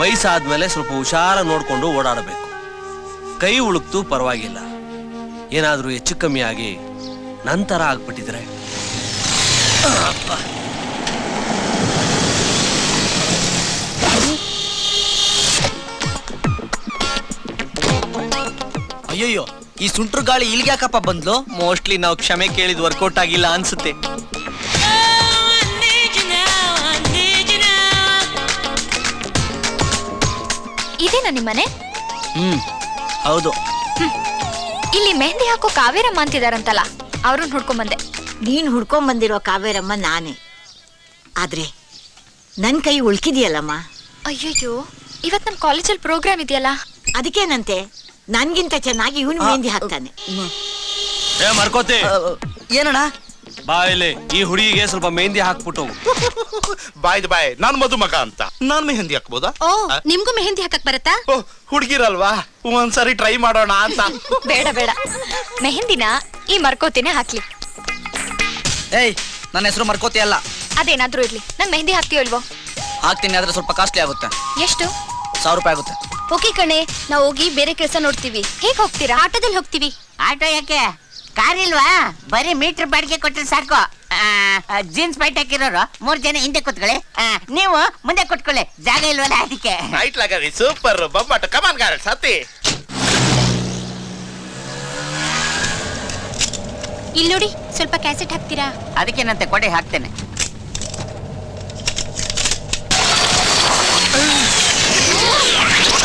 ವಯಸ್ಸಾದ್ಮೇಲೆ ಸ್ವಲ್ಪ ಹುಷಾರ ನೋಡ್ಕೊಂಡು ಓಡಾಡಬೇಕು. ಕೈ ಉಳುಕ್ತು ಪರವಾಗಿಲ್ಲ, ಏನಾದ್ರೂ ಹೆಚ್ಚು ಕಮ್ಮಿ ಆಗಿ ನಂತರ ಆಗ್ಬಿಟ್ಟಿದ್ರೆ ಅಯ್ಯಯ್ಯೋ, ಈ ಸುಂಟ್ರು ಗಾಳಿ ಇಲ್ಲಿಗೆ ಯಾಕಪ್ಪ ಬಂದ್ಲು? ಮೋಸ್ಟ್ಲಿ ನಾವು ಕ್ಷಮೆ ಕೇಳಿದ್ ವರ್ಕೌಟ್ ಆಗಿಲ್ಲ ಅನ್ಸುತ್ತೆ. ಇದೇನಾ ನಿಮ್ಮನೆ? ಹೌದು. ಇಲ್ಲಿ ಮೆಹಂದಿ ಹಾಕೋ ಕಾವೇರಮ್ಮ ಅಂತಿದಾರಂತಲ್ಲ, ಅವ್ರನ್ನ ಹುಡ್ಕೊಂಡ್ ಬಂದೆ. ನೀನ್ ಹುಡ್ಕೊಂಡ್ ಬಂದಿರೋ ಕಾವೇರಮ್ಮ ನಾನೇ, ಆದ್ರೆ ನನ್ ಕೈ ಉಳ್ಕಿದ್ಯಲ್ಲಮ್ಮ. ಅಯ್ಯಯ್ಯೋ, ಇವತ್ ನಮ್ ಕಾಲೇಜಲ್ಲಿ ಪ್ರೋಗ್ರಾಮ್ ಇದೆಯಲ್ಲ. ಅದಕ್ಕೇನಂತೆ, ನನ್ಗಿಂತ ಚೆನ್ನಾಗಿ ಇವನು ಮೆಹಂದಿ ಹಾಕ್ತಾನೆ. ಮರ್ಕೋತಿ, ಏನಣ್ಣ? ಬಾ ಇಲ್ಲಿ, ಈ ಹುಡುಗಿಗೆ ಸ್ವಲ್ಪ ಮೆಹಂದಿ ಹಾಕ್ಬಿಟ್ಟು. ಬಾಯ್ ನಾನ್ ಮಧುಮಗ ಅಂತ, ನಾನ್ ಮೆಹಂದಿ ಹಾಕ್ಬೋದಾ? ಓ, ನಿಮ್ಗೂ ಮೆಹಂದಿ ಹಾಕಕ್ ಬರತ್ತಾ? ಹುಡುಗಿರಲ್ವಾ, ಒಂದ್ಸರಿ ಟ್ರೈ ಮಾಡೋಣ ಅಂತ. ಬೇಡ ಬೇಡ, ಮೆಹಂದಿನ ಈ ಮರ್ಕೋತಿನೇ ಹಾಕ್ಲಿ. ಏಯ್, ನನ್ನ ಹೆಸರು ಮರ್ಕೋತಿ ಅಲ್ಲ. ಅದೇನಾದ್ರೂ ಇರ್ಲಿ, ನಂಗ್ ಮೆಹಂದಿ ಹಾಕ್ತೀಯೋ ಇಲ್ವೋ? ಹಾಕ್ತೀನಿ, ಆದ್ರೆ ಸ್ವಲ್ಪ ಕಾಸ್ಟ್ಲಿ ಆಗುತ್ತೆ. ಎಷ್ಟು? 1000 ರೂಪಾಯಿ ಆಗುತ್ತೆ. ಓಕೆ ಕಣೆ, ನಾವ್ ಹೋಗಿ ಬೇರೆ ಕೆಲಸ ನೋಡ್ತೀವಿ. ಹೇಗ್ ಹೋಗ್ತೀರಾ? ಆಟೋದಲ್ಲಿ ಹೋಗ್ತೀವಿ. ಆಟೋ ಯಾಕೆ? ಕಾರ್ ಇಲ್ವಾ? ಬರೀ ಮೀಟರ್ ಬಾಡಿಗೆ ಕೊಟ್ರೆ ಸಾಕು. ಜೀನ್ಸ್ ಪ್ಯಾಂಟ್ ಹಾಕಿರೋರು 3 ಜನ ಹಿಂದೆ ಕೂತ್ಕೊಳ್ಳಿ, ನೀವು ಮುಂದೆ ಕೂತ್ಕೊಳ್ಳಿ, ಜಾಗ ಇಲ್ವಲ್ಲ ಅದಕ್ಕೆ. ರೈಟ್ ಲಗರಿ, ಸೂಪರ್ ಬೊಂಬಾಟ. ಕಮಾನ್ ಗಾರ್ಡ್ ಸತಿ. ಇಲ್ಲಿ ನೋಡಿ, ಸ್ವಲ್ಪ ಕ್ಯಾಸೆಟ್ ಹಾಕ್ತೀರಾ? ಅದಕ್ಕೇನಂತೆ ಕೊಡಿ, ಹಾಕ್ತೇನೆ.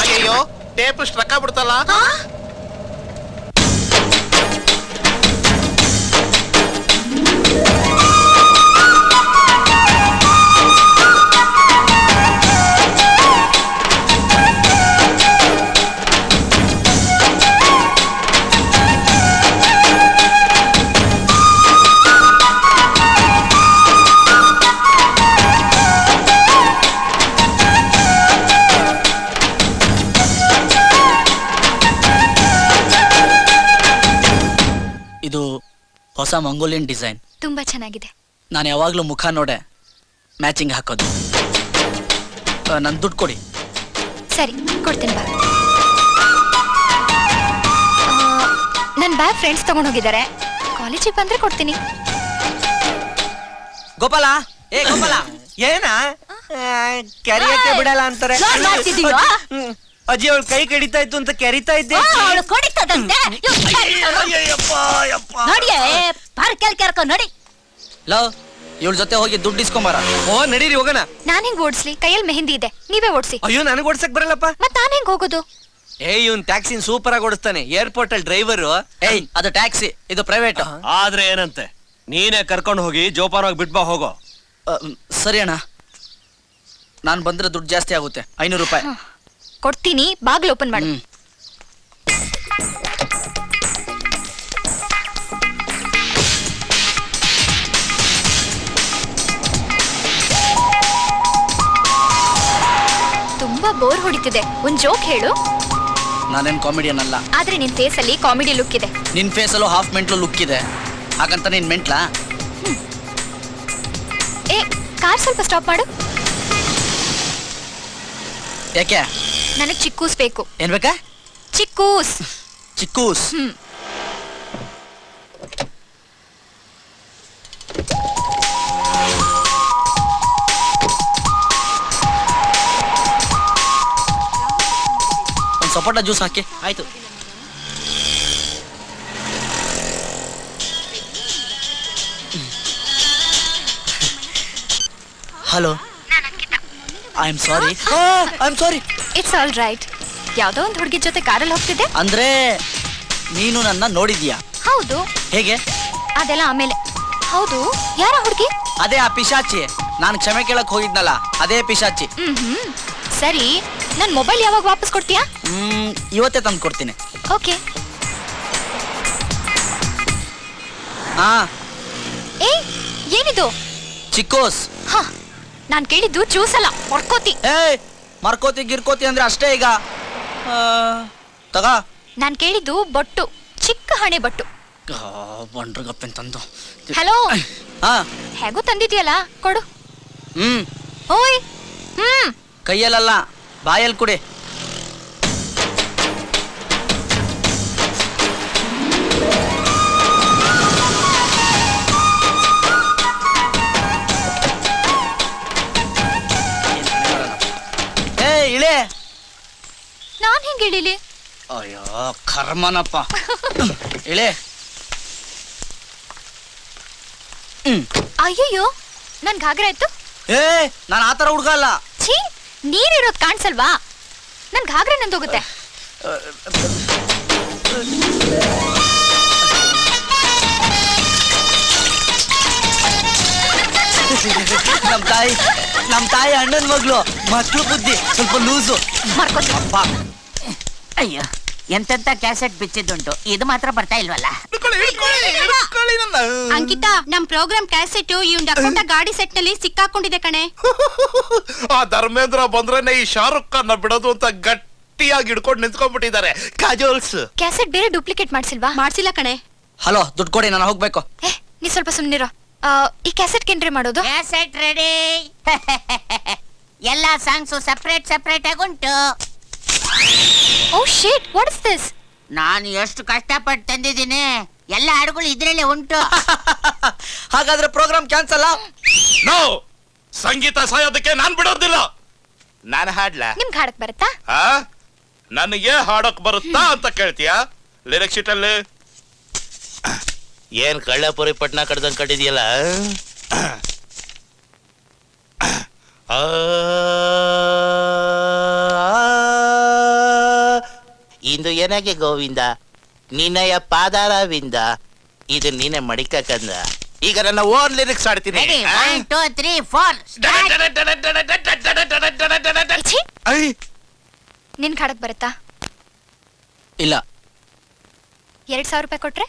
ಅಯ್ಯೋ, ಟೇಪ್ ಸ್ಟ್ರಕ್ ಆಗ್ಬಿಡ್ತಲ್ಲ. ಇದು ಹೊಸ ಮಂಗೋಲಿಯನ್ ಡಿಸೈನ್. ತುಂಬಾ ಚೆನ್ನಾಗಿದೆ. ನಾನು ಯಾವಾಗ್ಲೂ ಮುಖ ನೋಡೆ ಮ್ಯಾಚಿಂಗ್ ಹಾಕೋದು. ನನ್ ದುಡ್ಡು ಕೊಡಿ. ಸರಿ, ಕೊಡ್ತೀನಿ ಬಾ. ನನ್ ಬ್ಯಾಗ್ ಫ್ರೆಂಡ್ಸ್ ತಗೊಂಡ್ ಹೋಗಿದ್ದಾರೆ, ಕಾಲೇಜಿಗೆ ಬಂದ್ರೆ ಕೊಡ್ತೀನಿ. ಗೋಪಾಲ, ಏ ಗೋಪಾಲ, ಏನ ಕೆರಿಯಕ್ಕೆ ಬಿಡಲ್ಲ ಅಂತಾರೆ. ಅಜ್ಜಿ ಅವಳು ಕೈ ಕಡಿತಾ ಇತ್ತು ಅಂತ ಕೆರಿತಾ ಇದ್ದೆ. ನೋಡಿ, ಲವ್, ಇವಳ ಜೊತೆ ಹೋಗಿ ದುಡ್ಡು ಇಸ್ಕೊಂಬಾರ. ಓ, ನಡೀರಿ ಹೋಗೋಣ. ನಾನ್ ಹೆಂಗ್ ಓಡಿಸ್ಲಿ? ಕೈಯಲ್ಲಿ ಮೆಹಂದಿ ಇದೆ, ನೀವೇ ಓಡಿಸಿ. ಅಯ್ಯೋ, ನನಗೆ ಓಡ್ಸಕ್ ಬರಲ್ಲಪ್ಪ. ಮತ್ ನಾನ್ ಹೆಂಗ್ ಹೋಗೋದು? ಇವ್ನ್ ಟ್ಯಾಕ್ಸಿನ ಸೂಪರ್ ಆಗಿ ಓಡಿಸ್ತಾನೆ. ಏರ್ಪೋರ್ಟ್ ಅಲ್ಲಿ ಡ್ರೈವರ್. ಏಯ್, ಅದು ಟ್ಯಾಕ್ಸಿ, ಇದು ಪ್ರೈವೇಟ್. ಆದ್ರೆ ಏನಂತೆ, ನೀನೇ ಕರ್ಕೊಂಡು ಹೋಗಿ ಜೋಪಾನವಾಗಿ ಬಿಟ್ಬಾ, ಹೋಗೋ. ಸರಿ ಅಣ್ಣ, ನಾನ್ ಬಂದ್ರೆ ದುಡ್ಡು ಜಾಸ್ತಿ ಆಗುತ್ತೆ. 500 ರೂಪಾಯಿ ಕೊಡ್ತೀನಿ. ಬಾಗ್ಲು ಓಪನ್ ಮಾಡು. ತುಂಬಾ ಬೋರ್ ಹೊಡಿತಿದೆ, ಒಂದ್ ಜೋಕ್ ಹೇಳು. ನಾನೇನ್ ಕಾಮಿಡಿಯನ್ ಅಲ್ಲ. ಆದ್ರೆ ನಿನ್ ಫೇಸ್ ಅಲ್ಲಿ ಕಾಮಿಡಿ ಲುಕ್ ಇದೆ. ನಿನ್ ಫೇಸ್ ಅಲ್ಲೂ ಹಾಫ್ ಮೆಂಟ್ಲು ಲುಕ್ ಇದೆ, ಹಾಗಂತ ನೀನ್ ಮೆಂಟ್ಲಾ? ಏ, ಕಾರ್ ಸ್ವಲ್ಪ ಸ್ಟಾಪ್ ಮಾಡು. ಯಾಕೆ? ನನಗ್ ಚಿಕ್ಕೂಸ್ ಬೇಕು. ಏನ್ ಬೇಕಾ? ಚಿಕ್ಕೂಸ್. ಚಿಕ್ಕೂಸ್. ಒಂದ್ ಸಪೋಟ ಜ್ಯೂಸ್ ಹಾಕಿ. ಆಯ್ತು. Hello, I am sorry. It's all right. ಯಾವ್ದೋ ಒಂದ್ ಹುಡುಗಿ ಜೊತೆ ಕಾರಲ್ಲಿ ಹೋಗ್ತಿದ್ದೆ. ಅಂದ್ರೆ ನೀನು ನನ್ನ ನೋಡಿದ್ಯಾ? ಹೌದು. ಹೇಗೆ? ಅದೆಲ್ಲ ಆಮೇಲೆ. ಹೌದು, ಯಾರ ಹುಡುಗಿ? ಅದೇ ಆ ಪಿಶಾಚಿ. ನಾನು ಕ್ಷಮೆ ಕೇಳಕ್ ಹೋಗಿದ್ನಲ್ಲ, ಅದೇ ಪಿಶಾಚಿ. ಸರಿ, ನನ್ ಮೊಬೈಲ್ ಯಾವಾಗ ವಾಪಸ್ ಕೊಡ್ತೀಯಾ? ಇವತ್ತೇ ತಂದು ಕೊಡ್ತೀನಿ. ಓಕೆ. ಹಾ. ಏ, ಏನಿದು? ಚಿಕ್ಕೋಸ್. ಹಾ, ನಾನ್ ಕೇಳಿದ್ದು ಜ್ಯೂಸ್ ಅಲ್ಲ, ಮರ್ಕೋತಿ. ಏಯ್, ಮರ್ಕೋತಿ ಗಿರ್ಕೋತಿ ಅಂದ್ರೆ ಅಷ್ಟೇ ಈಗ. ತಗ. ನಾನ್ ಕೇಳಿದ್ದು ಬೊಟ್ಟು, ಚಿಕ್ಕ ಹಣೆ ಬೊಟ್ಟು. ಬಂಡ್ರಗಪ್ಪನ್ ತಂದು. ಹಲೋ. ಹಾ, ಹೇಗೂ ತಂದಿದ್ಯಲ್ಲ, ಕೊಡು. ಹ್ಮ್. ಓಯ್. ಕೈಯಲ್ಲ, ಬಾಯಲ್ಲಿ ಕುಡಿ. ಏ ಇಳೆ. ನಾನ್ ಹೆಂಗ್ ಇಳಿಲಿ? ಅಯ್ಯೋ ಕರ್ಮನಪ್ಪ. ಇಳೆ. ಅಯ್ಯಯ್ಯೋ ನನ್ ಘಾಗ್ರ ಆಯ್ತು. ಏ ನಾನು ಆತರ ಹುಡ್ಗ ಅಲ್ಲ. ಛೀ, ನೀರಿರೋದ್ ಕಾಣ್ಸಲ್ವಾ? ನನ್ ಘಾಗ್ರ ನಂದೋಗುತ್ತೆ. ನಮ್ ತಾಯಿ ಅಣ್ಣನ್ ಮಗ್ಳು, ಮಕ್ಳು ಬುದ್ಧಿ ಸ್ವಲ್ಪ ಲೂಸು. ಮಾಡ್ಕೊತೀನಿ. ಅಪ್ಪ ಅಯ್ಯೋ, ಎಂತೆಂತ ಕ್ಯಾಸೆಟ್ ಬಿಚ್ಚಿದ್ದುಂಟು, ಇದು ಮಾತ್ರ ಬರ್ತಾ ಇಲ್ವಲ್ಲ. ಅಂಕಿತಾ, ನಮ್ ಪ್ರೋಗ್ರಾಮ್ ಕ್ಯಾಸೆಟ್ ಇವ್ನ್ ಡಕೋಟ ಗಾಡಿ ಸೆಟ್ ನಲ್ಲಿ ಸಿಕ್ಕಾಕೊಂಡಿದೆ ಕಣೆ. ಆ ಧರ್ಮೇಂದ್ರ ಬಂದ್ರೇನೆ ಈ ಶಾರುಖ್ ಖಾನ್ ಬಿಡೋದು ಅಂತ ಗಟ್ಟಿಯಾಗಿ ಹಿಡ್ಕೊಂಡು ನಿಂತ್ಕೊಂಡ್ಬಿಟ್ಟಿದ್ದಾರೆ ಕಾಜೋಲ್ಸ್. ಕ್ಯಾಸೆಟ್ ಬೇರೆ ಡೂಪ್ಲಿಕೇಟ್ ಮಾಡ್ಸಿಲ್ವಾ? ಮಾಡ್ಸಿಲ್ಲ ಕಣೆ. ಹಲೋ, ದುಡ್ಡು ಕೊಡಿ, ನಾನು ಹೋಗ್ಬೇಕು. ಏ, ನೀ ಸ್ವಲ್ಪ ಸುಮ್ನಿರೋ. ಈ ಕ್ಯಾಸೆಟ್ ಏನ್ರಿ ಮಾಡೋದು? Cassette ready. ಎಲ್ಲಾ ಸಾಂಗ್ಸು ಸಪ್ರೇಟ್ ಸಪ್ರೇಟ್ ಆಗುಂಟು. Oh shit, what is this? ನಾನು ಎಷ್ಟು ಕಷ್ಟಪಟ್ಟು ತಂದಿದ್ದೀನಿ, ಎಲ್ಲ ಹಾಡುಗಳು ಇದ್ರಲ್ಲೇ ಉಂಟು. ಹಾಗಾದ್ರೆ ಪ್ರೋಗ್ರಾಮ್ ಕ್ಯಾನ್ಸಲ್. ನೋ, ಸಂಗೀತ ಸಾಯೋದಕ್ಕೆ ನಾನ್ ಬಿಡೋದಿಲ್ಲ. ನಾನು ಹಾಡ್ಲಾ? ನಿಮ್ಗೆ ಹಾಡಕ್ ಬರುತ್ತಾ? ನನಗೆ ಹಾಡಕ್ ಬರುತ್ತಾ ಅಂತ ಕೇಳ್ತೀಯಾ? ಲಿರಿಕ್ಸ್ ಶೀಟ್ ಅಲ್ಲಿ ಏನ್ ಕಳ್ಳಪುರಿ ಪಟ್ನಾ ಕಡ್ದಂಗ್ ಕಟ್ಟಿದ್ಯಲ್ಲ. ಇಂದು ಏನಾಗೆ ಗೋವಿಂದ, ನಿನ್ನಯ ಪಾದಾರವಿಂದ, ಇದು ನೀನೆ ಮಡಿಕ ಕಂದ. ಈಗ ನನ್ನ ಓನ್ ಲಿರಿಕ್ಸ್ ಆಡ್ತೀನಿ. ರೆಡಿ, 1 2 3 4 ಛೀ, ನಿನ್ಗೆ ಹಾಡಕ್ ಬರುತ್ತಾ? ಇಲ್ಲ. 2,000 ರೂಪಾಯಿ ಕೊಟ್ರೆ